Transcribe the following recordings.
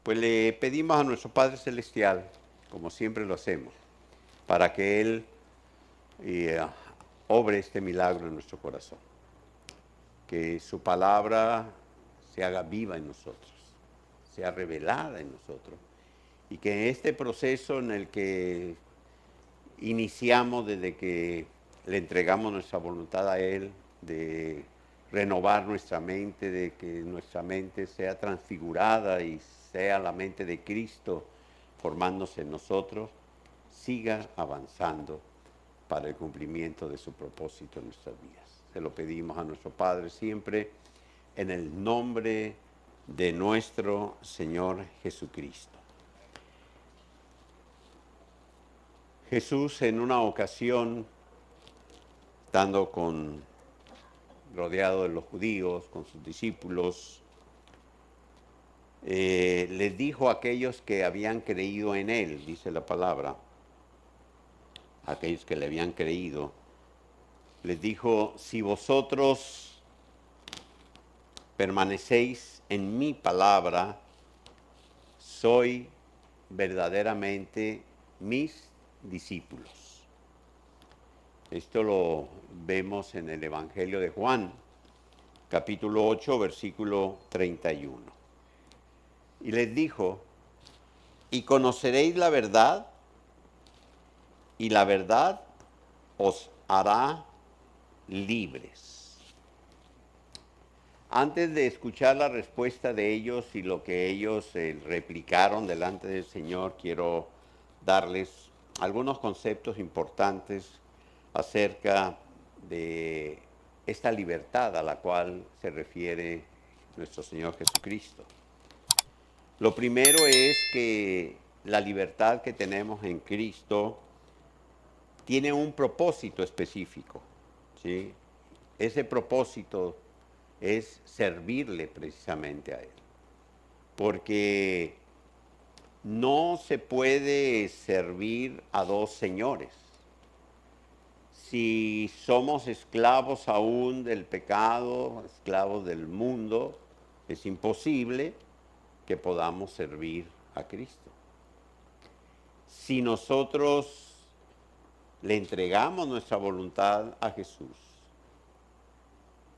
Pues le pedimos a nuestro Padre Celestial, como siempre lo hacemos, para que Él eh, obre este milagro en nuestro corazón. Que su palabra se haga viva en nosotros, sea revelada en nosotros. Y que en este proceso en el que iniciamos desde que le entregamos nuestra voluntad a Él, de renovar nuestra mente, de que nuestra mente sea transfigurada y sea la mente de Cristo formándose en nosotros, siga avanzando para el cumplimiento de su propósito en nuestras vidas. Se lo pedimos a nuestro Padre siempre en el nombre de nuestro Señor Jesucristo. Jesús en una ocasión, estando rodeado de los judíos, con sus discípulos, les dijo a aquellos que habían creído en Él, dice la palabra, a aquellos que le habían creído, les dijo, si vosotros permanecéis en mi palabra, soy verdaderamente mis discípulos. Esto lo vemos en el Evangelio de Juan, capítulo 8, versículo 31. Y les dijo, y conoceréis la verdad, y la verdad os hará libres. Antes de escuchar la respuesta de ellos y lo que ellos replicaron delante del Señor, quiero darles algunos conceptos importantes acerca de esta libertad a la cual se refiere nuestro Señor Jesucristo. Lo primero es que la libertad que tenemos en Cristo tiene un propósito específico, ¿sí? Ese propósito es servirle precisamente a Él. Porque no se puede servir a dos señores. Si somos esclavos aún del pecado, esclavos del mundo, es imposible que podamos servir a Cristo. Si nosotros le entregamos nuestra voluntad a Jesús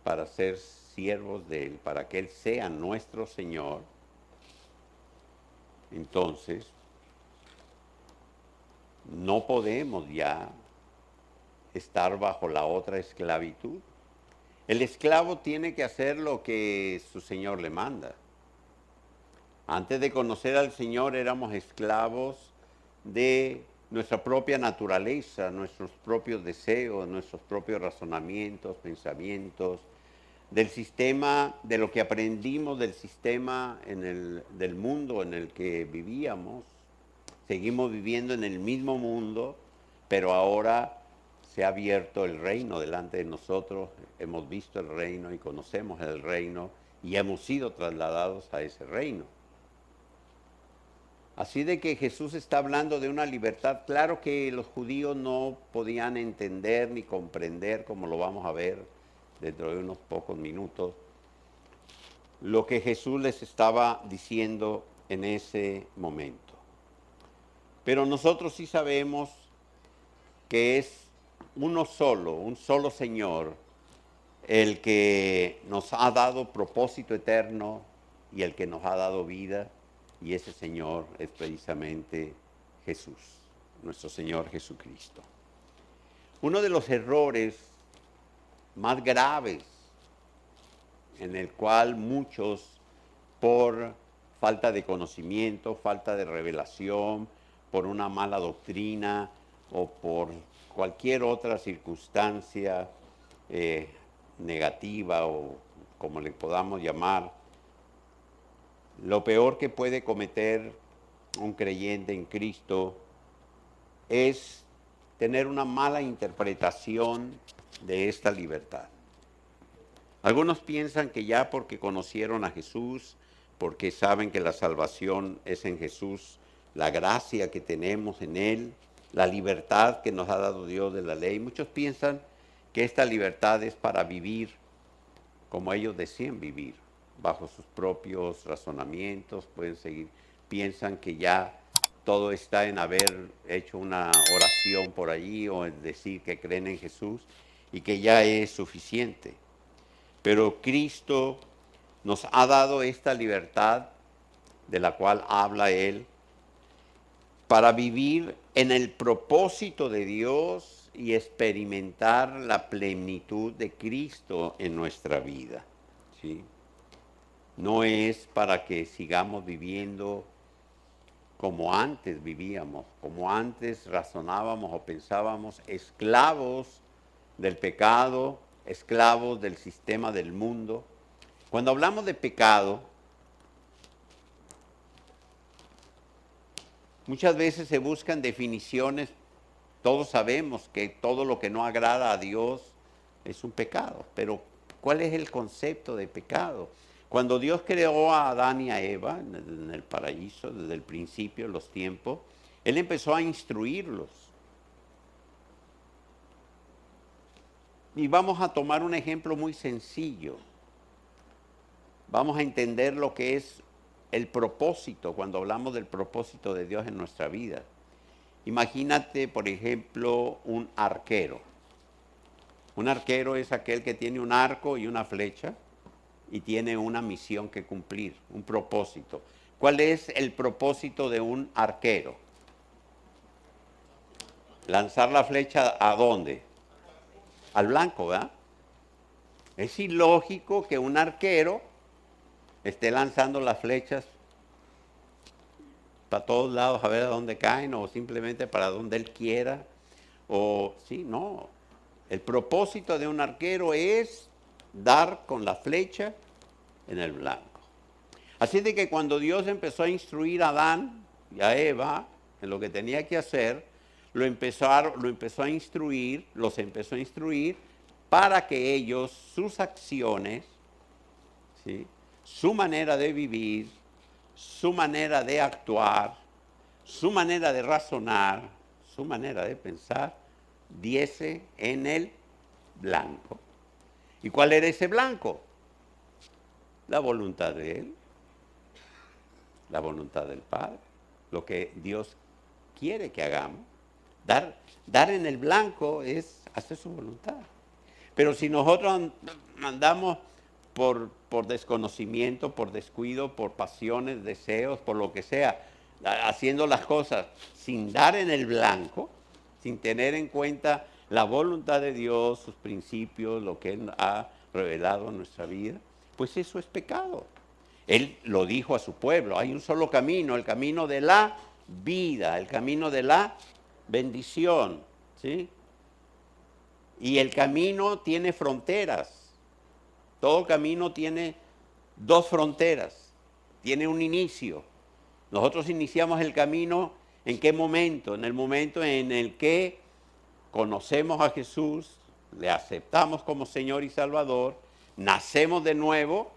para ser siervos de Él, para que Él sea nuestro Señor, entonces no podemos ya estar bajo la otra esclavitud. El esclavo tiene que hacer lo que su Señor le manda. Antes de conocer al Señor éramos esclavos de nuestra propia naturaleza, nuestros propios deseos, nuestros propios razonamientos, pensamientos, del sistema, de lo que aprendimos del sistema del mundo en el que vivíamos. Seguimos viviendo en el mismo mundo, pero ahora se ha abierto el reino delante de nosotros, hemos visto el reino y conocemos el reino y hemos sido trasladados a ese reino. Así de que Jesús está hablando de una libertad, claro que los judíos no podían entender ni comprender, como lo vamos a ver dentro de unos pocos minutos, lo que Jesús les estaba diciendo en ese momento. Pero nosotros sí sabemos que es un solo Señor, el que nos ha dado propósito eterno y el que nos ha dado vida, y ese Señor es precisamente Jesús, nuestro Señor Jesucristo. Uno de los errores más graves en el cual muchos, por falta de conocimiento, falta de revelación, por una mala doctrina o por cualquier otra circunstancia negativa o como le podamos llamar, lo peor que puede cometer un creyente en Cristo es tener una mala interpretación de esta libertad. Algunos piensan que ya porque conocieron a Jesús, porque saben que la salvación es en Jesús, la gracia que tenemos en Él, la libertad que nos ha dado Dios de la ley, muchos piensan que esta libertad es para vivir como ellos decían vivir, bajo sus propios razonamientos, pueden seguir piensan que ya todo está en haber hecho una oración por allí o en decir que creen en Jesús y que ya es suficiente. Pero Cristo nos ha dado esta libertad de la cual habla Él para vivir en el propósito de Dios y experimentar la plenitud de Cristo en nuestra vida, ¿sí? No es para que sigamos viviendo como antes vivíamos, como antes razonábamos o pensábamos, esclavos del pecado, esclavos del sistema del mundo. Cuando hablamos de pecado, muchas veces se buscan definiciones. Todos sabemos que todo lo que no agrada a Dios es un pecado, pero ¿cuál es el concepto de pecado? Cuando Dios creó a Adán y a Eva en el paraíso, desde el principio de los tiempos, Él empezó a instruirlos. Y vamos a tomar un ejemplo muy sencillo. Vamos a entender lo que es el propósito, cuando hablamos del propósito de Dios en nuestra vida. Imagínate, por ejemplo, un arquero. Un arquero es aquel que tiene un arco y una flecha y tiene una misión que cumplir, un propósito. ¿Cuál es el propósito de un arquero? Lanzar la flecha ¿a dónde? Al blanco, ¿verdad? Es ilógico que un arquero esté lanzando las flechas para todos lados a ver a dónde caen o simplemente para donde él quiera. O sí, no. El propósito de un arquero es dar con la flecha en el blanco. Así de que cuando Dios empezó a instruir a Adán y a Eva en lo que tenía que hacer, los empezó a instruir para que ellos, sus acciones, ¿sí?, su manera de vivir, su manera de actuar, su manera de razonar, su manera de pensar, diese en el blanco. ¿Y cuál era ese blanco? La voluntad de Él, la voluntad del Padre, lo que Dios quiere que hagamos. Dar en el blanco es hacer su voluntad. Pero si nosotros andamos por desconocimiento, por descuido, por pasiones, deseos, por lo que sea, haciendo las cosas sin dar en el blanco, sin tener en cuenta la voluntad de Dios, sus principios, lo que Él ha revelado en nuestra vida, pues eso es pecado. Él lo dijo a su pueblo, hay un solo camino, el camino de la vida, el camino de la bendición, ¿sí? Y el camino tiene fronteras. Todo camino tiene dos fronteras, tiene un inicio. Nosotros iniciamos el camino, ¿en qué momento? En el momento en el que conocemos a Jesús, le aceptamos como Señor y Salvador, nacemos de nuevo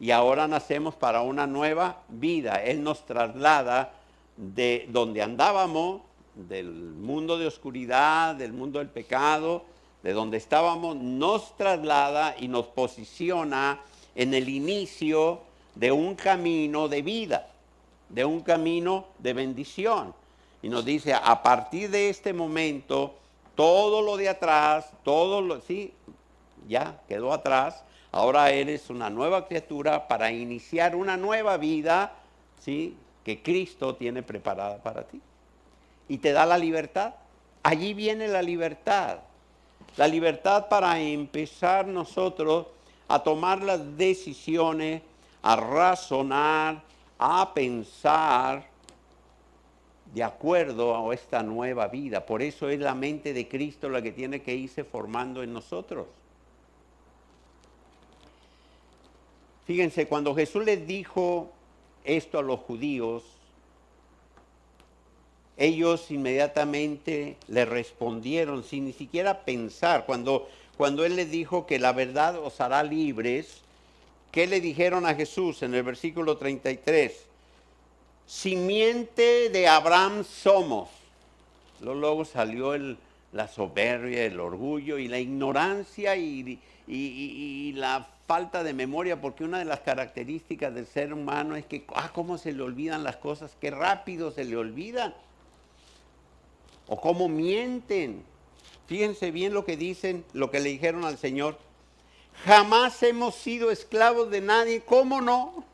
y ahora nacemos para una nueva vida. Él nos traslada de donde andábamos, del mundo de oscuridad, del mundo del pecado, de donde estábamos, nos traslada y nos posiciona en el inicio de un camino de vida, de un camino de bendición. Y nos dice, a partir de este momento, todo lo de atrás, sí, ya quedó atrás, ahora eres una nueva criatura para iniciar una nueva vida, ¿sí?, que Cristo tiene preparada para ti. Y te da la libertad. Allí viene la libertad. La libertad para empezar nosotros a tomar las decisiones, a razonar, a pensar de acuerdo a esta nueva vida. Por eso es la mente de Cristo la que tiene que irse formando en nosotros. Fíjense, cuando Jesús les dijo esto a los judíos, ellos inmediatamente le respondieron sin ni siquiera pensar. Cuando Él les dijo que la verdad os hará libres, ¿qué le dijeron a Jesús en el versículo 33? Simiente de Abraham somos. Luego salió la soberbia, el orgullo y la ignorancia y la falta de memoria, porque una de las características del ser humano es que, cómo se le olvidan las cosas, qué rápido se le olvidan. O cómo mienten. Fíjense bien lo que dicen, lo que le dijeron al Señor. Jamás hemos sido esclavos de nadie. ¿Cómo no?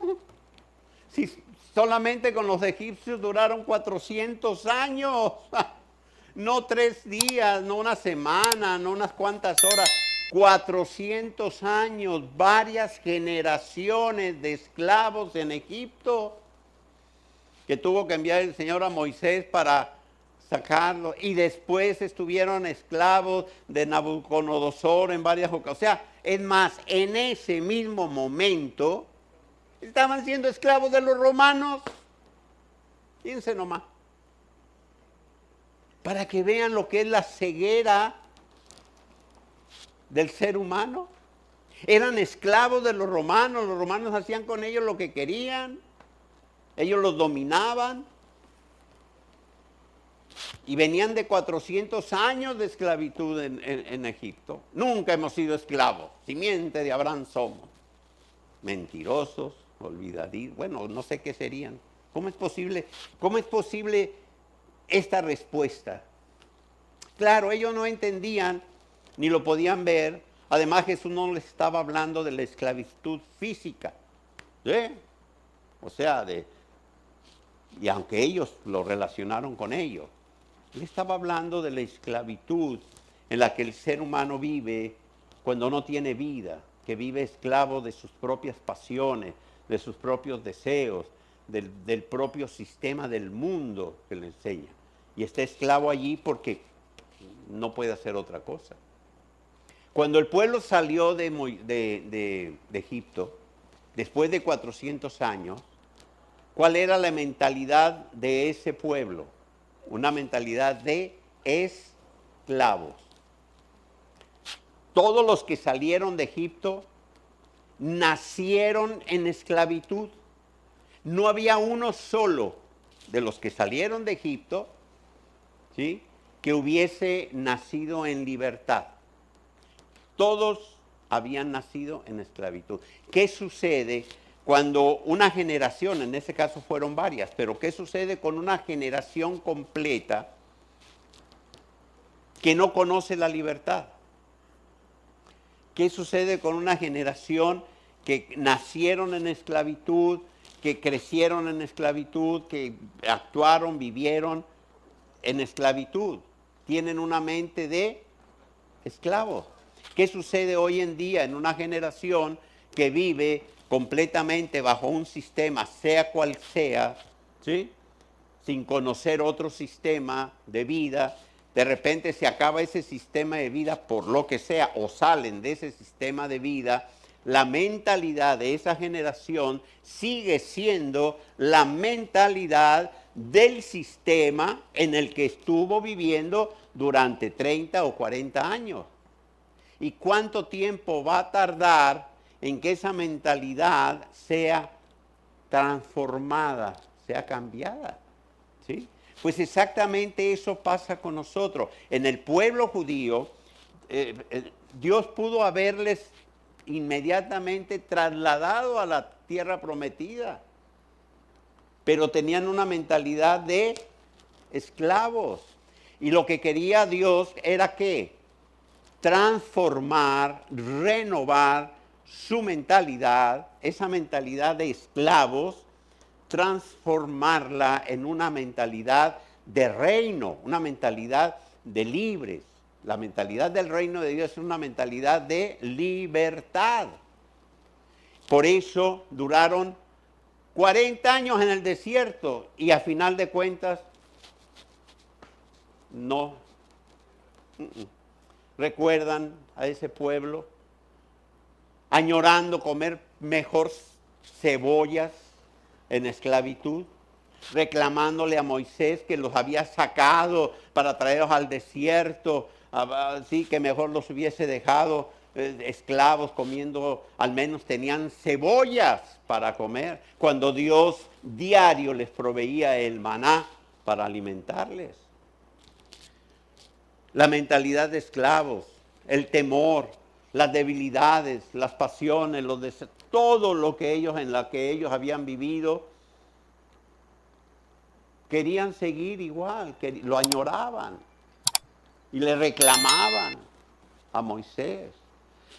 Si solamente con los egipcios duraron 400 años. No 3 días, no una semana, no unas cuantas horas. 400 años, varias generaciones de esclavos en Egipto, que tuvo que enviar el Señor a Moisés para sacarlo, y después estuvieron esclavos de Nabucodonosor en varias ocasiones. O sea, es más, en ese mismo momento estaban siendo esclavos de los romanos. Fíjense nomás, para que vean lo que es la ceguera del ser humano. Eran esclavos de los romanos hacían con ellos lo que querían, ellos los dominaban, y venían de 400 años de esclavitud en Egipto. Nunca hemos sido esclavos, simiente de Abraham somos. Mentirosos, olvidadizos, bueno, no sé qué serían. ¿Cómo es posible esta respuesta? Claro, ellos no entendían ni lo podían ver. Además, Jesús no les estaba hablando de la esclavitud física. ¿Sí? O sea, y aunque ellos lo relacionaron con ellos, él estaba hablando de la esclavitud en la que el ser humano vive cuando no tiene vida, que vive esclavo de sus propias pasiones, de sus propios deseos, del propio sistema del mundo que le enseña. Y está esclavo allí porque no puede hacer otra cosa. Cuando el pueblo salió de Egipto, después de 400 años, ¿cuál era la mentalidad de ese pueblo? Una mentalidad de esclavos. Todos los que salieron de Egipto nacieron en esclavitud. No había uno solo de los que salieron de Egipto, ¿sí?, que hubiese nacido en libertad. Todos habían nacido en esclavitud. ¿Qué sucede cuando una generación, en ese caso fueron varias, pero qué sucede con una generación completa que no conoce la libertad? ¿Qué sucede con una generación que nacieron en esclavitud, que crecieron en esclavitud, que actuaron, vivieron en esclavitud? Tienen una mente de esclavos. ¿Qué sucede hoy en día en una generación que vive completamente bajo un sistema, sea cual sea, ¿sí?, sin conocer otro sistema de vida? De repente se acaba ese sistema de vida por lo que sea, o salen de ese sistema de vida. La mentalidad de esa generación sigue siendo la mentalidad del sistema en el que estuvo viviendo durante 30 o 40 años. ¿Y cuánto tiempo va a tardar en que esa mentalidad sea transformada, sea cambiada? ¿Sí? Pues exactamente eso pasa con nosotros. En el pueblo judío, Dios pudo haberles inmediatamente trasladado a la tierra prometida, pero tenían una mentalidad de esclavos. Y lo que quería Dios era ¿qué? Transformar, renovar su mentalidad, esa mentalidad de esclavos, transformarla en una mentalidad de reino, una mentalidad de libres. La mentalidad del reino de Dios es una mentalidad de libertad. Por eso duraron 40 años en el desierto y a final de cuentas no recuerdan a ese pueblo añorando comer mejor cebollas en esclavitud, reclamándole a Moisés que los había sacado para traerlos al desierto, así que mejor los hubiese dejado esclavos comiendo, al menos tenían cebollas para comer, cuando Dios diario les proveía el maná para alimentarles. La mentalidad de esclavos, el temor, las debilidades, las pasiones, todo lo que ellos, en la que ellos habían vivido, querían seguir igual, lo añoraban y le reclamaban a Moisés.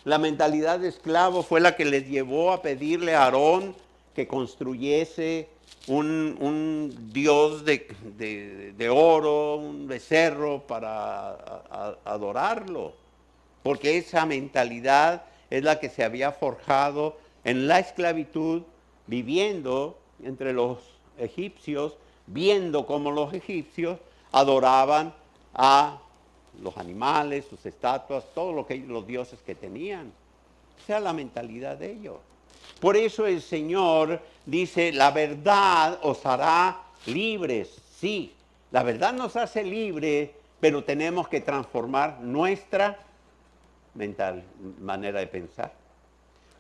La mentalidad de esclavo fue la que les llevó a pedirle a Aarón que construyese un dios de oro, un becerro para adorarlo. Porque esa mentalidad es la que se había forjado en la esclavitud, viviendo entre los egipcios, viendo cómo los egipcios adoraban a los animales, sus estatuas, todo lo que los dioses que tenían. Esa es la mentalidad de ellos. Por eso el Señor dice, la verdad os hará libres. Sí, la verdad nos hace libres, pero tenemos que transformar nuestra manera de pensar.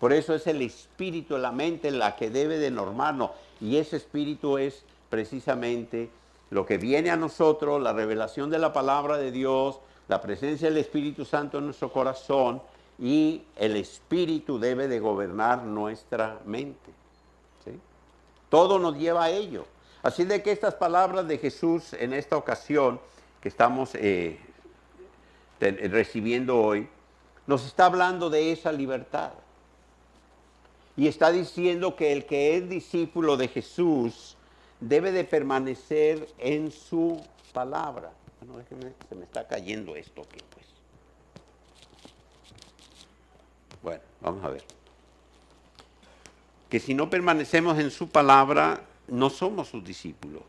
Por eso es el espíritu de la mente la que debe de normarnos. Y ese espíritu es precisamente lo que viene a nosotros, la revelación de la palabra de Dios, la presencia del Espíritu Santo en nuestro corazón, y el Espíritu debe de gobernar nuestra mente. ¿Sí? Todo nos lleva a ello. Así de que estas palabras de Jesús en esta ocasión que estamos recibiendo hoy, nos está hablando de esa libertad. Y está diciendo que el que es discípulo de Jesús debe de permanecer en su palabra. Bueno, déjenme, se me está cayendo esto aquí, pues. Bueno, vamos a ver. Que si no permanecemos en su palabra, no somos sus discípulos.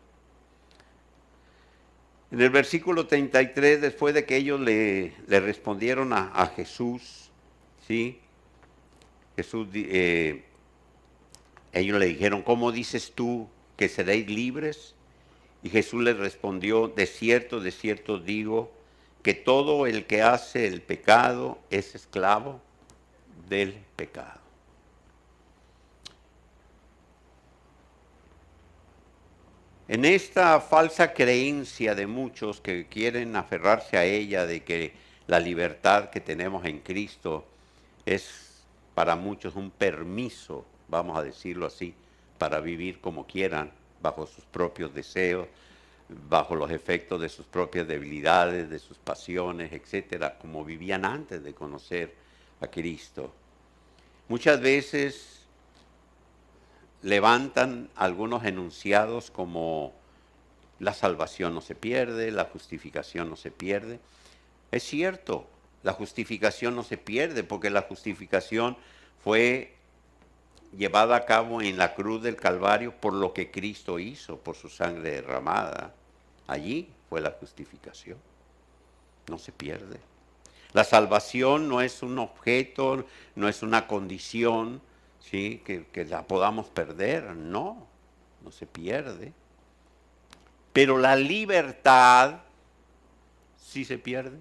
En el versículo 33, después de que ellos le respondieron a Jesús, ¿sí? Jesús, ellos le dijeron, ¿cómo dices tú que seréis libres? Y Jesús les respondió, de cierto digo, que todo el que hace el pecado es esclavo del pecado. En esta falsa creencia de muchos que quieren aferrarse a ella, de que la libertad que tenemos en Cristo es para muchos un permiso, vamos a decirlo así, para vivir como quieran, bajo sus propios deseos, bajo los efectos de sus propias debilidades, de sus pasiones, etcétera, como vivían antes de conocer a Cristo. Muchas veces levantan algunos enunciados como la salvación no se pierde, la justificación no se pierde. Es cierto, la justificación no se pierde porque la justificación fue llevada a cabo en la cruz del Calvario por lo que Cristo hizo, por su sangre derramada. Allí fue la justificación. No se pierde. La salvación no es un objeto, no es una condición, ¿sí? que la podamos perder. No se pierde. Pero la libertad sí se pierde.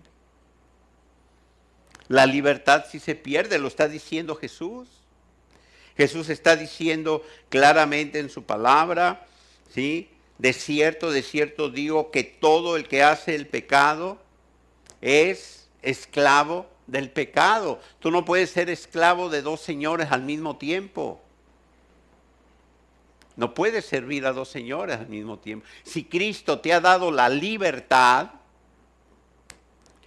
La libertad sí se pierde, lo está diciendo Jesús. Jesús está diciendo claramente en su palabra, ¿sí? De cierto digo que todo el que hace el pecado es esclavo del pecado. Tú no puedes ser esclavo de dos señores al mismo tiempo. No puedes servir a dos señores al mismo tiempo. Si Cristo te ha dado la libertad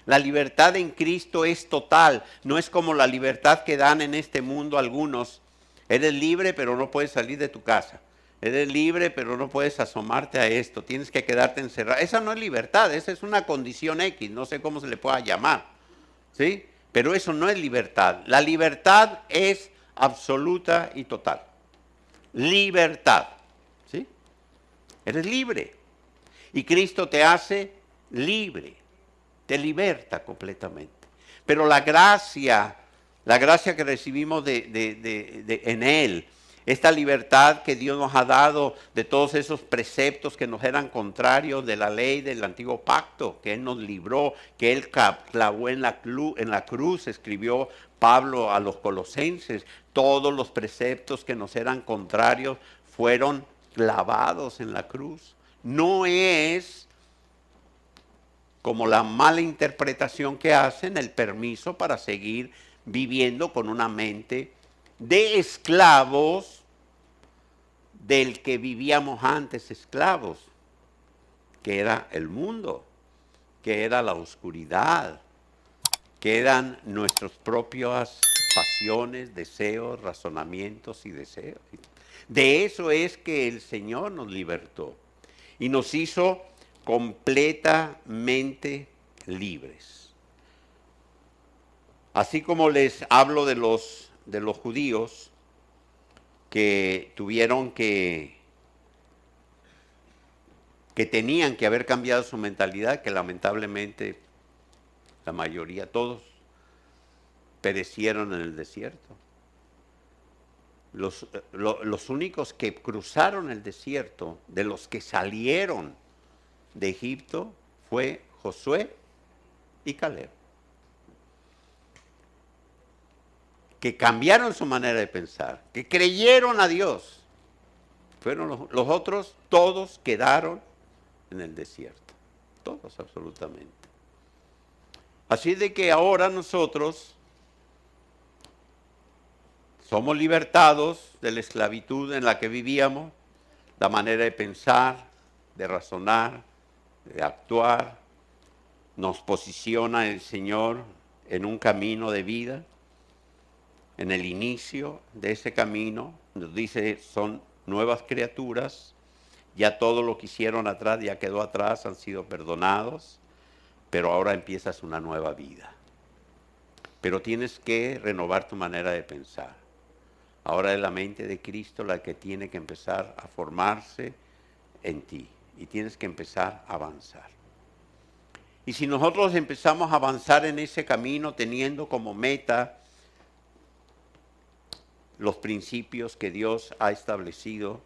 en Cristo es total. No es como la libertad que dan en este mundo algunos. Eres libre, pero no puedes salir de tu casa. Eres libre, pero no puedes asomarte a esto. Tienes que quedarte encerrado. Esa no es libertad, esa es una condición X. No sé cómo se le pueda llamar. ¿Sí? Pero eso no es libertad. La libertad es absoluta y total. Libertad. ¿Sí? Eres libre. Y Cristo te hace libre. Te liberta completamente. Pero la gracia que recibimos en Él, esta libertad que Dios nos ha dado de todos esos preceptos que nos eran contrarios de la ley del antiguo pacto, que Él nos libró, que Él clavó en la cruz, escribió Pablo a los colosenses, todos los preceptos que nos eran contrarios fueron clavados en la cruz. No es como la mala interpretación que hacen, el permiso para seguir viviendo con una mente de esclavos del que vivíamos antes esclavos, que era el mundo, que era la oscuridad, que eran nuestras propias pasiones, deseos, razonamientos y deseos. De eso es que el Señor nos libertó y nos hizo completamente libres. Así como les hablo de los judíos que tuvieron que tenían que haber cambiado su mentalidad, que lamentablemente la mayoría, todos, perecieron en el desierto. Los únicos que cruzaron el desierto, de los que salieron de Egipto, fue Josué y Caleb. Que cambiaron su manera de pensar, que creyeron a Dios. Fueron los otros, todos quedaron en el desierto. Todos, absolutamente. Así de que ahora nosotros somos libertados de la esclavitud en la que vivíamos, la manera de pensar, de razonar, de actuar. Nos posiciona el Señor en un camino de vida. En el inicio de ese camino nos dice, son nuevas criaturas, ya todo lo que hicieron atrás ya quedó atrás, han sido perdonados, pero ahora empiezas una nueva vida. Pero tienes que renovar tu manera de pensar. Ahora es la mente de Cristo la que tiene que empezar a formarse en ti y tienes que empezar a avanzar. Y si nosotros empezamos a avanzar en ese camino teniendo como meta los principios que Dios ha establecido,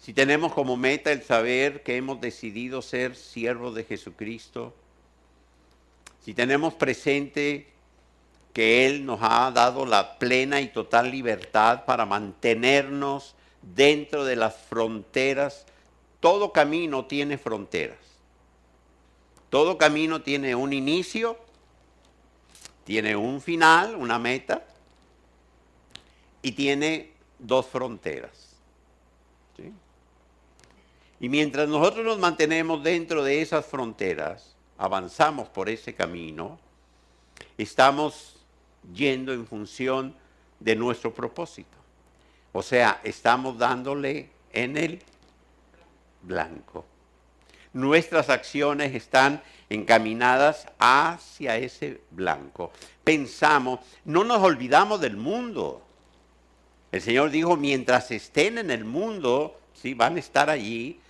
si tenemos como meta el saber que hemos decidido ser siervos de Jesucristo, si tenemos presente que Él nos ha dado la plena y total libertad para mantenernos dentro de las fronteras. Todo camino tiene fronteras. Todo camino tiene un inicio, tiene un final, una meta, y tiene dos fronteras. ¿Sí? Y mientras nosotros nos mantenemos dentro de esas fronteras, avanzamos por ese camino, estamos yendo en función de nuestro propósito. O sea, estamos dándole en el blanco. Nuestras acciones están encaminadas hacia ese blanco. Pensamos, no nos olvidamos del mundo. El Señor dijo, mientras estén en el mundo, sí, van a estar allí.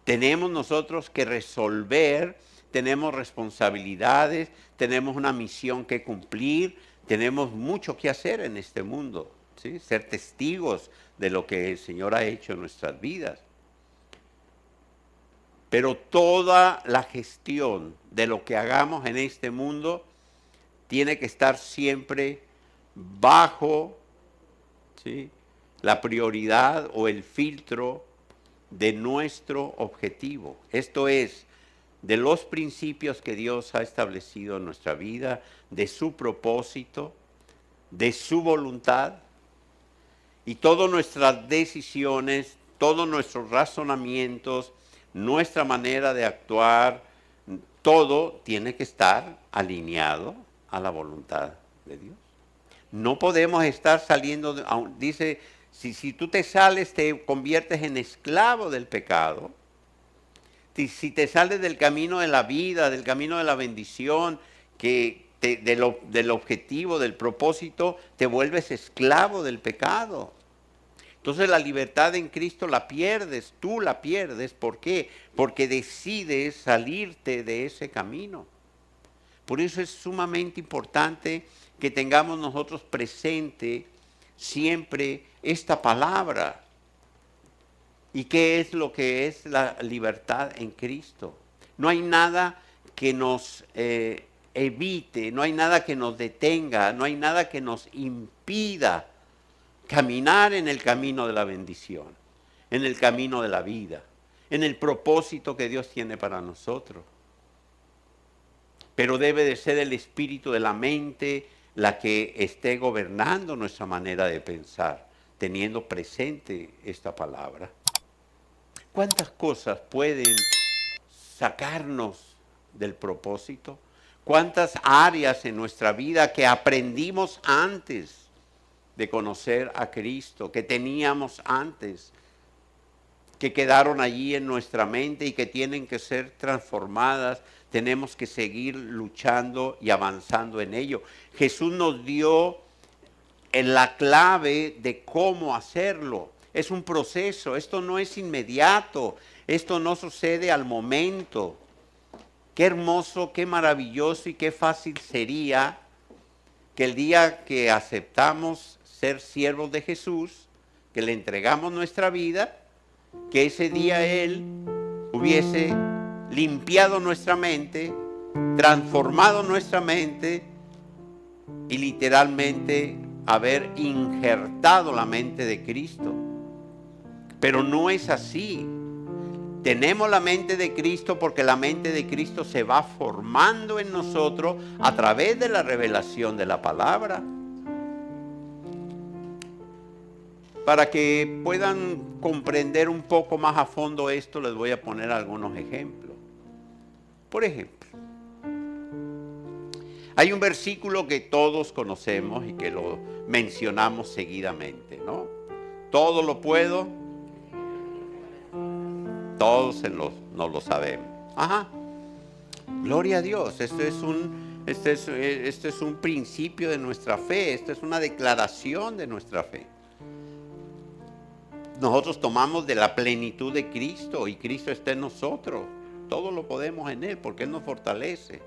Tenemos nosotros que resolver, tenemos responsabilidades, tenemos una misión que cumplir, tenemos mucho que hacer en este mundo, ¿sí? Ser testigos de lo que el Señor ha hecho en nuestras vidas. Pero toda la gestión de lo que hagamos en este mundo tiene que estar siempre bajo, ¿sí?, la prioridad o el filtro de nuestro objetivo. Esto es, de los principios que Dios ha establecido en nuestra vida, de su propósito, de su voluntad, y todas nuestras decisiones, todos nuestros razonamientos, nuestra manera de actuar, todo tiene que estar alineado a la voluntad de Dios. No podemos estar saliendo, dice, si tú te sales, te conviertes en esclavo del pecado. Si te sales del camino de la vida, del camino de la bendición, del objetivo, del propósito, te vuelves esclavo del pecado. Entonces la libertad en Cristo la pierdes, tú la pierdes. ¿Por qué? Porque decides salirte de ese camino. Por eso es sumamente importante que tengamos nosotros presente siempre esta palabra. ¿Y qué es lo que es la libertad en Cristo? No hay nada que nos evite, no hay nada que nos detenga, no hay nada que nos impida caminar en el camino de la bendición, en el camino de la vida, en el propósito que Dios tiene para nosotros. Pero debe de ser el espíritu de la mente la que esté gobernando nuestra manera de pensar, teniendo presente esta palabra. ¿Cuántas cosas pueden sacarnos del propósito? ¿Cuántas áreas en nuestra vida que aprendimos antes de conocer a Cristo, que teníamos antes, que quedaron allí en nuestra mente y que tienen que ser transformadas? Tenemos que seguir luchando y avanzando en ello. Jesús nos dio la clave de cómo hacerlo. Es un proceso, esto no es inmediato, esto no sucede al momento. Qué hermoso, qué maravilloso y qué fácil sería que el día que aceptamos ser siervos de Jesús, que le entregamos nuestra vida, que ese día Él hubiese limpiado nuestra mente, transformado nuestra mente y literalmente haber injertado la mente de Cristo. Pero no es así. Tenemos la mente de Cristo porque la mente de Cristo se va formando en nosotros a través de la revelación de la palabra. Para que puedan comprender un poco más a fondo esto, les voy a poner algunos ejemplos. Por ejemplo, hay un versículo que todos conocemos y que lo mencionamos seguidamente, ¿no? Todo lo puedo, todos nos lo sabemos. Ajá. Gloria a Dios. Este es un principio de nuestra fe. Esta es una declaración de nuestra fe. Nosotros tomamos de la plenitud de Cristo y Cristo está en nosotros. Todo lo podemos en Él porque Él nos fortalece.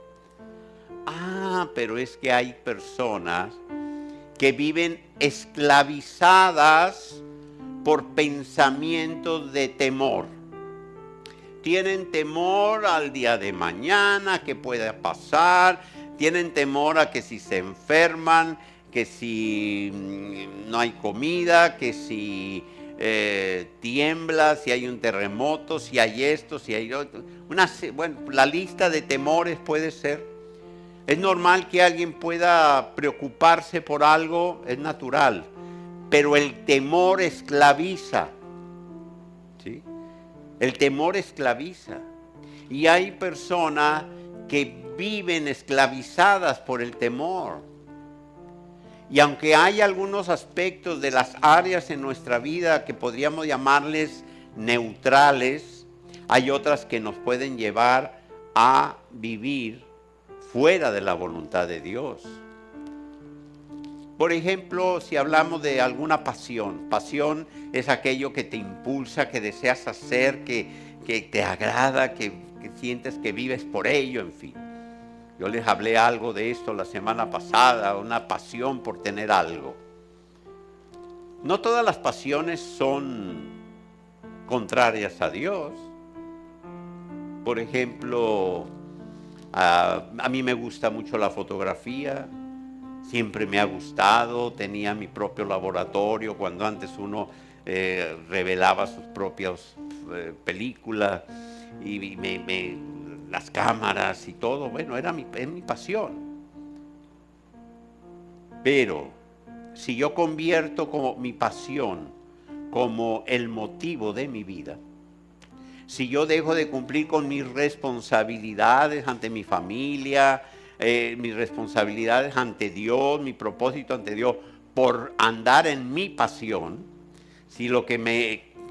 Pero es que hay personas que viven esclavizadas por pensamientos de temor. Tienen temor al día de mañana, que pueda pasar. Tienen temor a que si se enferman, que si no hay comida, que si tiembla, si hay un terremoto, si hay esto, si hay otro. La lista de temores puede ser. Es normal que alguien pueda preocuparse por algo, es natural. Pero el temor esclaviza. ¿Sí? El temor esclaviza. Y hay personas que viven esclavizadas por el temor. Y aunque hay algunos aspectos de las áreas en nuestra vida que podríamos llamarles neutrales, hay otras que nos pueden llevar a vivir fuera de la voluntad de Dios. Por ejemplo, si hablamos de alguna pasión. Pasión es aquello que te impulsa, que deseas hacer, que te agrada, que sientes que vives por ello, en fin. Yo les hablé algo de esto la semana pasada, una pasión por tener algo. No todas las pasiones son contrarias a Dios. Por ejemplo, a mí me gusta mucho la fotografía. Siempre me ha gustado, tenía mi propio laboratorio cuando antes uno revelaba sus propias películas y las cámaras y todo. Bueno, es mi pasión. Pero si yo convierto como mi pasión como el motivo de mi vida, si yo dejo de cumplir con mis responsabilidades ante mi familia, mis responsabilidades ante Dios, mi propósito ante Dios, por andar en mi pasión, si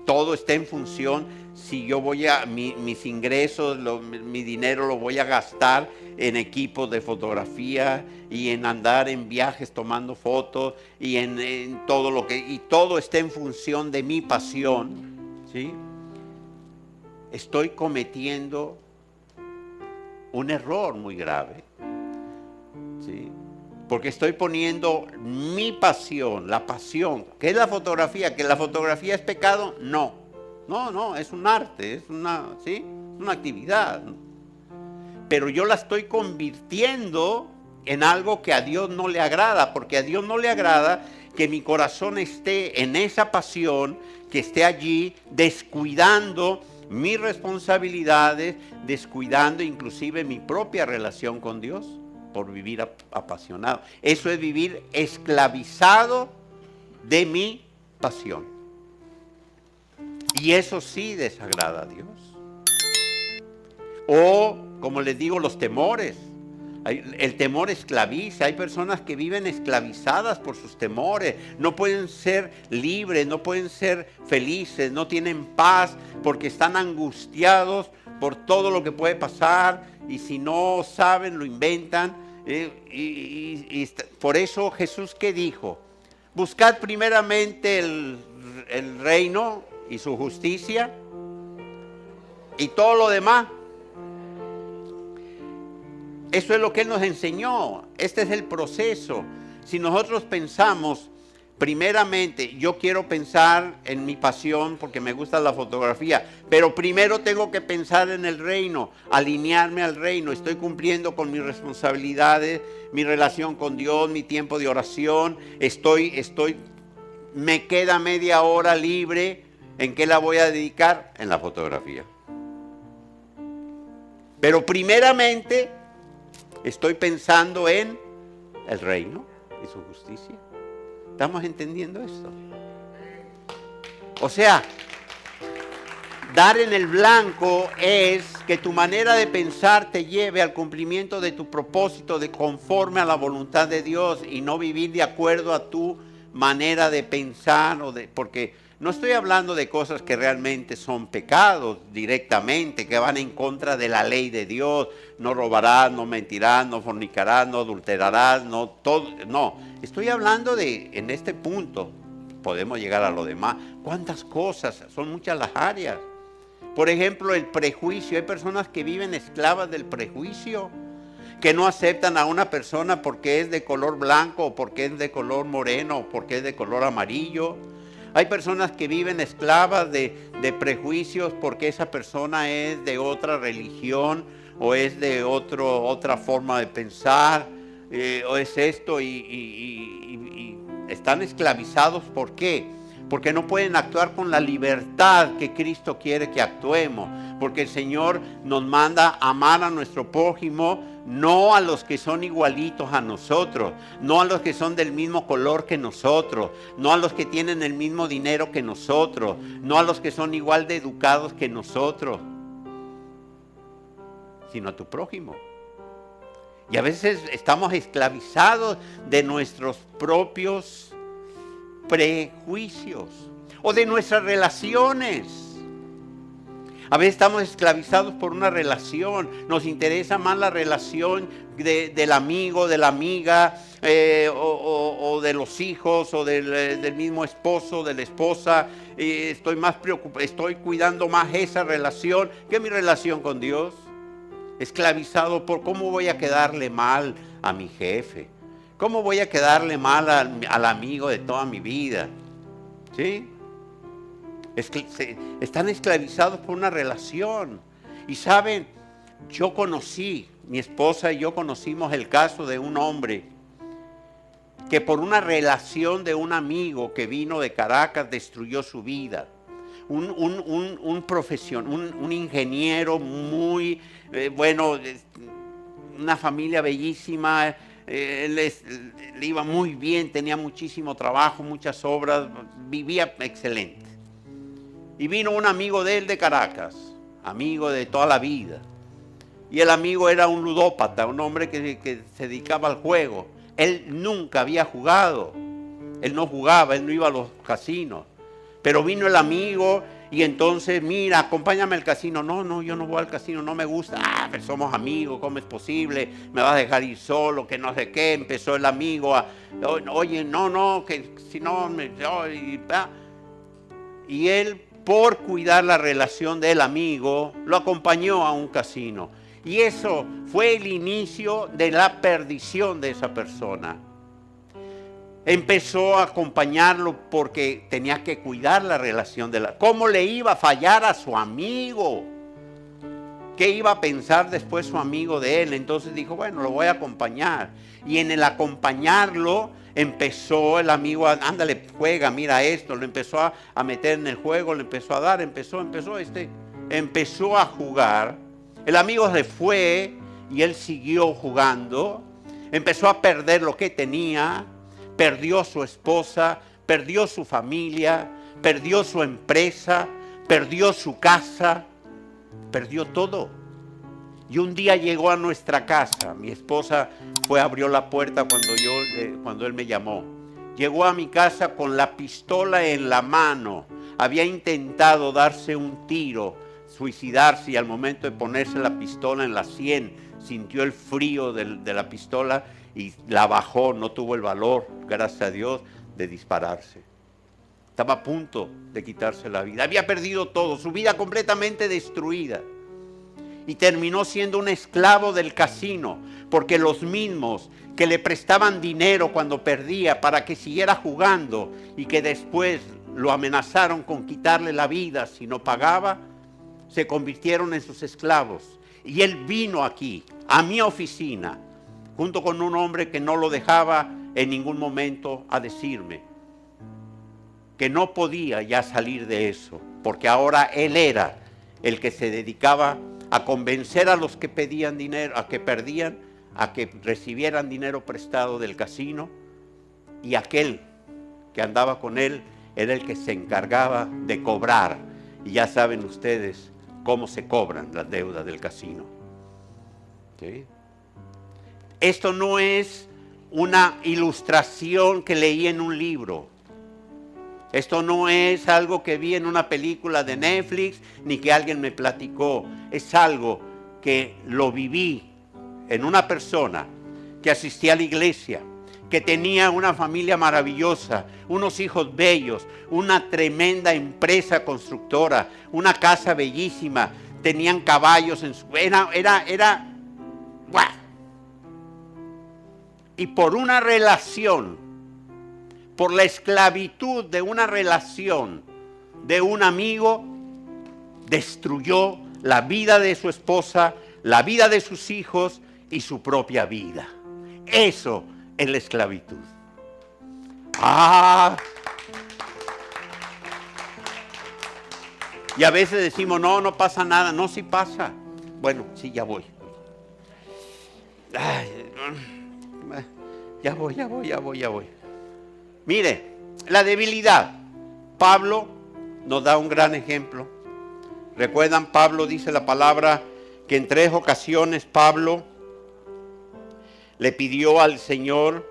todo está en función, si yo mis ingresos, mi dinero lo voy a gastar en equipos de fotografía y en andar en viajes tomando fotos y en todo y todo está en función de mi pasión, ¿sí? Estoy cometiendo un error muy grave. ¿Sí? Porque estoy poniendo mi pasión, la pasión. ¿Qué es la fotografía? ¿Que la fotografía es pecado? No, es un arte, es una actividad. Pero yo la estoy convirtiendo en algo que a Dios no le agrada, porque a Dios no le agrada que mi corazón esté en esa pasión, que esté allí descuidando mis responsabilidades, descuidando inclusive mi propia relación con Dios. por vivir apasionado. Eso es vivir esclavizado de mi pasión. Y eso sí desagrada a Dios. O, como les digo, los temores. El temor esclaviza. Hay personas que viven esclavizadas por sus temores. No pueden ser libres, no pueden ser felices, no tienen paz porque están angustiados por todo lo que puede pasar. Y si no saben, lo inventan. Por eso Jesús, ¿qué dijo? Buscad primeramente el reino y su justicia y todo lo demás. Eso es lo que Él nos enseñó. Este es el proceso. Si nosotros pensamos, primeramente, yo quiero pensar en mi pasión porque me gusta la fotografía, pero primero tengo que pensar en el reino, alinearme al reino. Estoy cumpliendo con mis responsabilidades, mi relación con Dios, mi tiempo de oración. Me queda media hora libre. ¿En qué la voy a dedicar? En la fotografía. Pero primeramente estoy pensando en el reino y su justicia. ¿Estamos entendiendo esto? O sea, dar en el blanco es que tu manera de pensar te lleve al cumplimiento de tu propósito de conforme a la voluntad de Dios y no vivir de acuerdo a tu manera de pensar porque no estoy hablando de cosas que realmente son pecados directamente, que van en contra de la ley de Dios. No robarás, no mentirás, no fornicarás, no adulterarás, no todo. No, estoy hablando en este punto, podemos llegar a lo demás. ¿Cuántas cosas? Son muchas las áreas. Por ejemplo, el prejuicio. Hay personas que viven esclavas del prejuicio, que no aceptan a una persona porque es de color blanco, o porque es de color moreno, o porque es de color amarillo. Hay personas que viven esclavas de prejuicios porque esa persona es de otra religión o es de otra forma de pensar, o es esto y están esclavizados. ¿Por qué? Porque no pueden actuar con la libertad que Cristo quiere que actuemos. Porque el Señor nos manda amar a nuestro prójimo, no a los que son igualitos a nosotros, no a los que son del mismo color que nosotros, no a los que tienen el mismo dinero que nosotros, no a los que son igual de educados que nosotros, sino a tu prójimo. Y a veces estamos esclavizados de nuestros propios prejuicios o de nuestras relaciones. A veces estamos esclavizados por una relación. Nos interesa más la relación del amigo, de la amiga, o de los hijos, o del mismo esposo, de la esposa. Estoy más preocupado, estoy cuidando más esa relación que mi relación con Dios. Esclavizado por cómo voy a quedarle mal a mi jefe. ¿Cómo voy a quedarle mal al amigo de toda mi vida? ¿Sí? Están esclavizados por una relación. Y saben, mi esposa y yo conocimos el caso de un hombre que por una relación de un amigo que vino de Caracas destruyó su vida. Un ingeniero muy bueno, una familia bellísima. Le iba muy bien, tenía muchísimo trabajo, muchas obras, vivía excelente. Y vino un amigo de él de Caracas, amigo de toda la vida. Y el amigo era un ludópata, un hombre que se dedicaba al juego. Él nunca había jugado, él no jugaba, él no iba a los casinos. Pero vino el amigo y entonces, mira, acompáñame al casino. No, yo no voy al casino, no me gusta. Pero somos amigos, ¿cómo es posible? Me vas a dejar ir solo, que no sé qué. Empezó el amigo oye, no, que si no... Y él, por cuidar la relación del amigo, lo acompañó a un casino. Y eso fue el inicio de la perdición de esa persona. Empezó a acompañarlo porque tenía que cuidar la relación ¿Cómo le iba a fallar a su amigo? ¿Qué iba a pensar después su amigo de él? Entonces dijo, bueno, lo voy a acompañar. Y en el acompañarlo, empezó el amigo ándale, juega, mira esto. Lo empezó a meter en el juego, le empezó a dar, empezó a jugar. El amigo se fue y él siguió jugando. Empezó a perder lo que tenía, perdió su esposa, perdió su familia, perdió su empresa, perdió su casa, perdió todo. Y un día llegó a nuestra casa. Mi esposa abrió la puerta cuando él me llamó. Llegó a mi casa con la pistola en la mano. Había intentado darse un tiro, suicidarse, y al momento de ponerse la pistola en la sien, sintió el frío de la pistola y la bajó. No tuvo el valor, gracias a Dios, de dispararse. Estaba a punto de quitarse la vida. Había perdido todo, su vida completamente destruida. Y terminó siendo un esclavo del casino, porque los mismos que le prestaban dinero cuando perdía para que siguiera jugando y que después lo amenazaron con quitarle la vida si no pagaba, se convirtieron en sus esclavos. Y él vino aquí, a mi oficina, junto con un hombre que no lo dejaba en ningún momento, a decirme que no podía ya salir de eso, porque ahora él era el que se dedicaba a convencer a los que pedían dinero, a que perdían, a que recibieran dinero prestado del casino, y aquel que andaba con él era el que se encargaba de cobrar. Y ya saben ustedes cómo se cobran las deudas del casino. ¿Sí? Esto no es una ilustración que leí en un libro. Esto no es algo que vi en una película de Netflix, ni que alguien me platicó. Es algo que lo viví en una persona que asistía a la iglesia, que tenía una familia maravillosa, unos hijos bellos, una tremenda empresa constructora, una casa bellísima, tenían caballos en su... ¡Buah! Y por una relación, por la esclavitud de una relación de un amigo, destruyó la vida de su esposa, la vida de sus hijos y su propia vida. Eso es la esclavitud. Y a veces decimos, no pasa nada. No, sí pasa. Bueno, sí, ya voy. Ya voy. Mire, la debilidad. Pablo nos da un gran ejemplo. ¿Recuerdan? Pablo dice la palabra que en 3 ocasiones Pablo le pidió al Señor,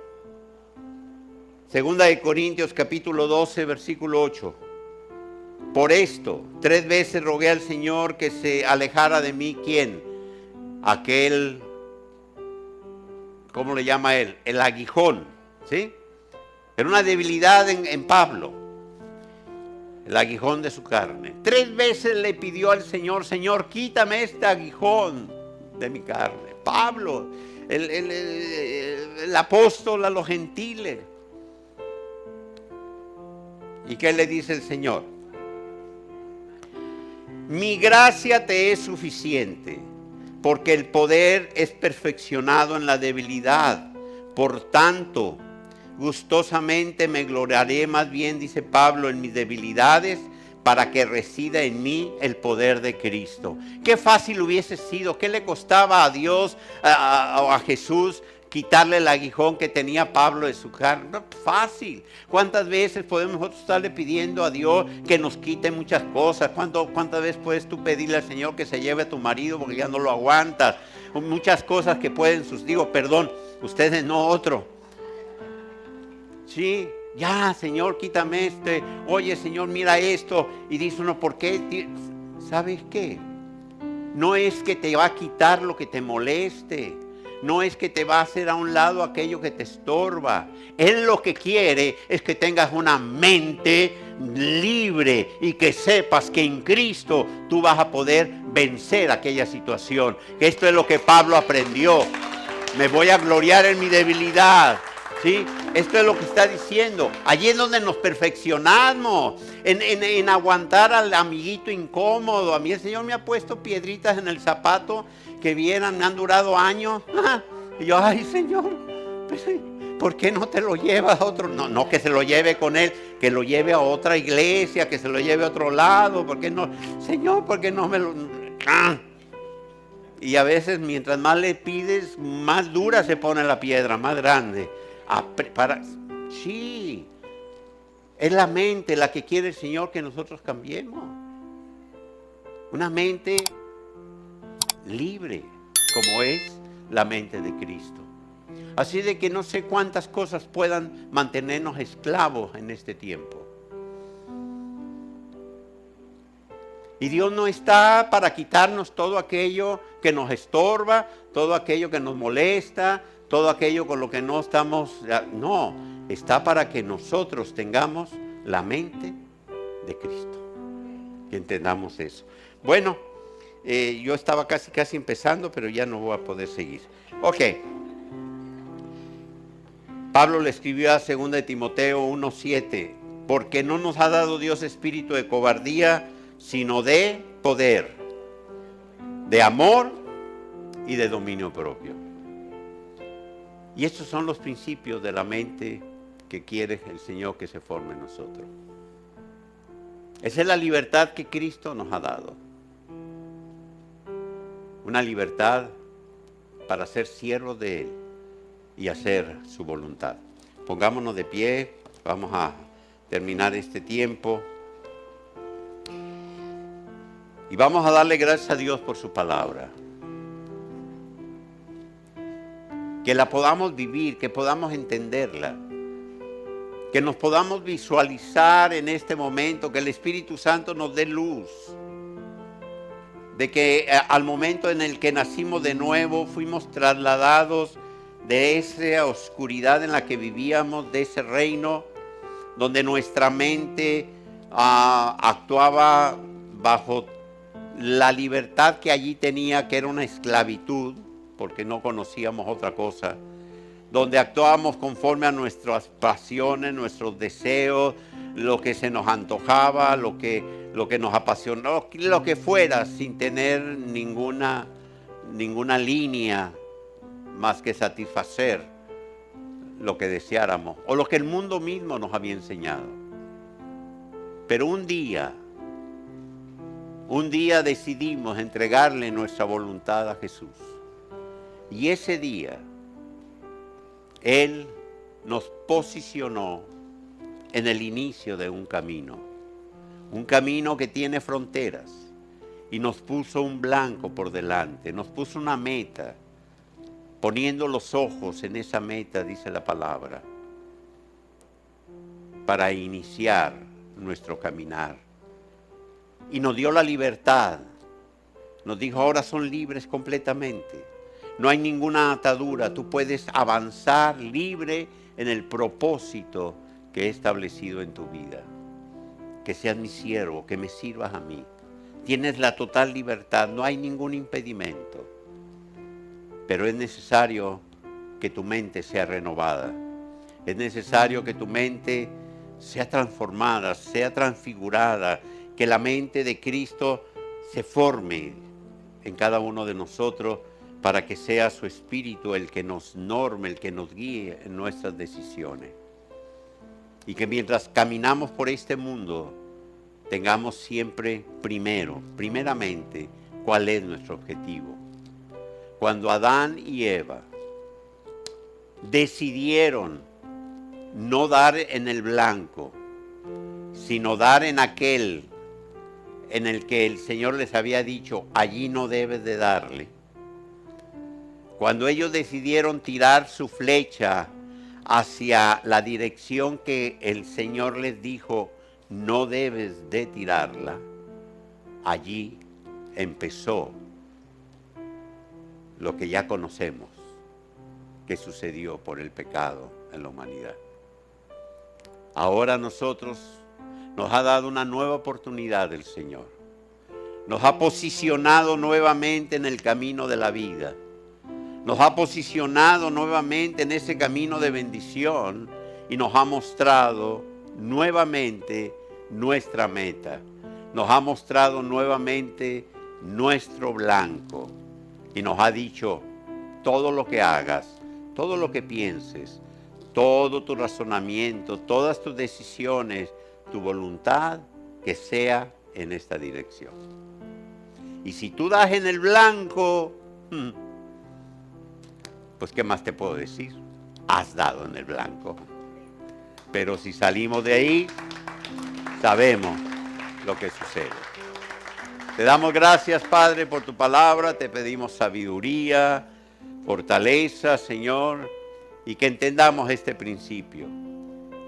2 de Corintios capítulo 12, versículo 8. Por esto, 3 veces rogué al Señor que se alejara de mí. ¿Quién? Aquel, ¿cómo le llama él? El aguijón, ¿sí? Era una debilidad en Pablo, el aguijón de su carne. 3 veces le pidió al Señor, Señor, quítame este aguijón de mi carne. Pablo, el apóstol a los gentiles. ¿Y qué le dice el Señor? Mi gracia te es suficiente, porque el poder es perfeccionado en la debilidad. Por tanto, gustosamente me gloriaré más bien, dice Pablo, en mis debilidades, para que resida en mí el poder de Cristo. Qué fácil hubiese sido, qué le costaba a Dios, a Jesús, quitarle el aguijón que tenía Pablo de su carne. No, fácil. ¿Cuántas veces podemos nosotros estarle pidiendo a Dios que nos quite muchas cosas? ¿Cuántas veces puedes tú pedirle al Señor que se lleve a tu marido porque ya no lo aguantas? Muchas cosas que pueden ustedes no, otro. Sí, ya, Señor, quítame oye, Señor, mira esto. Y dice uno, ¿por qué? ¿Sabes qué? No es que te va a quitar lo que te moleste. No es que te va a hacer a un lado aquello que te estorba. Él lo que quiere es que tengas una mente libre y que sepas que en Cristo tú vas a poder vencer aquella situación. Esto es lo que Pablo aprendió. Me voy a gloriar en mi debilidad. ¿Sí? Esto es lo que está diciendo. Allí es donde nos perfeccionamos, en aguantar al amiguito incómodo. A mí el Señor me ha puesto piedritas en el zapato que vieran, me han durado años. Y yo, ay, Señor, ¿por qué no te lo llevas a otro? No que se lo lleve con él, que lo lleve a otra iglesia, que se lo lleve a otro lado. ¿Por qué no? Señor, ¿por qué no me lo...? Y a veces mientras más le pides, más dura se pone la piedra, más grande. Sí, es la mente la que quiere el Señor que nosotros cambiemos. Una mente libre, como es la mente de Cristo. Así de que no sé cuántas cosas puedan mantenernos esclavos en este tiempo. Y Dios no está para quitarnos todo aquello que nos estorba, todo aquello que nos molesta, todo aquello con lo que no estamos... No, está para que nosotros tengamos la mente de Cristo. Que entendamos eso. Bueno, yo estaba casi empezando, pero ya no voy a poder seguir. Ok. Pablo le escribió a 2 de Timoteo 1:7, porque no nos ha dado Dios espíritu de cobardía, sino de poder, de amor y de dominio propio. Y estos son los principios de la mente que quiere el Señor que se forme en nosotros. Esa es la libertad que Cristo nos ha dado. Una libertad para ser siervos de Él y hacer su voluntad. Pongámonos de pie, vamos a terminar este tiempo. Y vamos a darle gracias a Dios por su palabra. Que la podamos vivir, que podamos entenderla. Que nos podamos visualizar en este momento, que el Espíritu Santo nos dé luz. De que al momento en el que nacimos de nuevo, fuimos trasladados de esa oscuridad en la que vivíamos, de ese reino, donde nuestra mente actuaba bajo la libertad que allí tenía, que era una esclavitud, porque no conocíamos otra cosa, donde actuábamos conforme a nuestras pasiones, nuestros deseos, lo que se nos antojaba, lo que nos apasionó, lo que fuera, sin tener ninguna línea más que satisfacer lo que deseáramos, o lo que el mundo mismo nos había enseñado. Pero un día decidimos entregarle nuestra voluntad a Jesús. Y ese día, Él nos posicionó en el inicio de un camino que tiene fronteras, y nos puso un blanco por delante, nos puso una meta, poniendo los ojos en esa meta, dice la palabra, para iniciar nuestro caminar. Y nos dio la libertad. Nos dijo, ahora son libres completamente. No hay ninguna atadura. Tú puedes avanzar libre en el propósito que he establecido en tu vida. Que seas mi siervo, que me sirvas a mí. Tienes la total libertad, no hay ningún impedimento. Pero es necesario que tu mente sea renovada. Es necesario que tu mente sea transformada, sea transfigurada, que la mente de Cristo se forme en cada uno de nosotros para que sea su Espíritu el que nos norme, el que nos guíe en nuestras decisiones. Y que mientras caminamos por este mundo, tengamos siempre primeramente, cuál es nuestro objetivo. Cuando Adán y Eva decidieron no dar en el blanco, sino dar en aquel en el que el Señor les había dicho, allí no debes de darle. Cuando ellos decidieron tirar su flecha hacia la dirección que el Señor les dijo, no debes de tirarla, allí empezó lo que ya conocemos que sucedió por el pecado en la humanidad. Ahora nosotros nos ha dado una nueva oportunidad el Señor. Nos ha posicionado nuevamente en el camino de la vida. Nos ha posicionado nuevamente en ese camino de bendición y nos ha mostrado nuevamente nuestra meta. Nos ha mostrado nuevamente nuestro blanco y nos ha dicho, todo lo que hagas, todo lo que pienses, todo tu razonamiento, todas tus decisiones, tu voluntad, que sea en esta dirección. Y si tú das en el blanco, Pues, ¿qué más te puedo decir? Has dado en el blanco. Pero si salimos de ahí, sabemos lo que sucede. Te damos gracias, Padre, por tu palabra. Te pedimos sabiduría, fortaleza, Señor, y que entendamos este principio.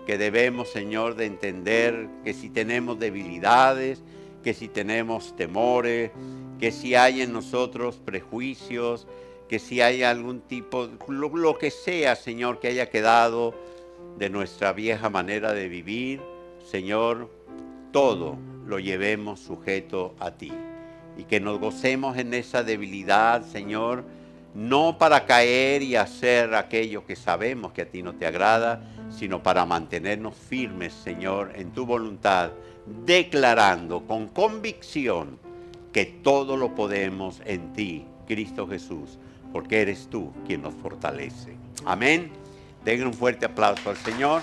Que debemos, Señor, de entender que si tenemos debilidades, que si tenemos temores, que si hay en nosotros prejuicios, que si hay algún tipo, lo que sea, Señor, que haya quedado de nuestra vieja manera de vivir, Señor, todo lo llevemos sujeto a ti. Y que nos gocemos en esa debilidad, Señor, no para caer y hacer aquello que sabemos que a ti no te agrada, sino para mantenernos firmes, Señor, en tu voluntad, declarando con convicción que todo lo podemos en ti, Cristo Jesús, porque eres tú quien nos fortalece. Amén. Den un fuerte aplauso al Señor.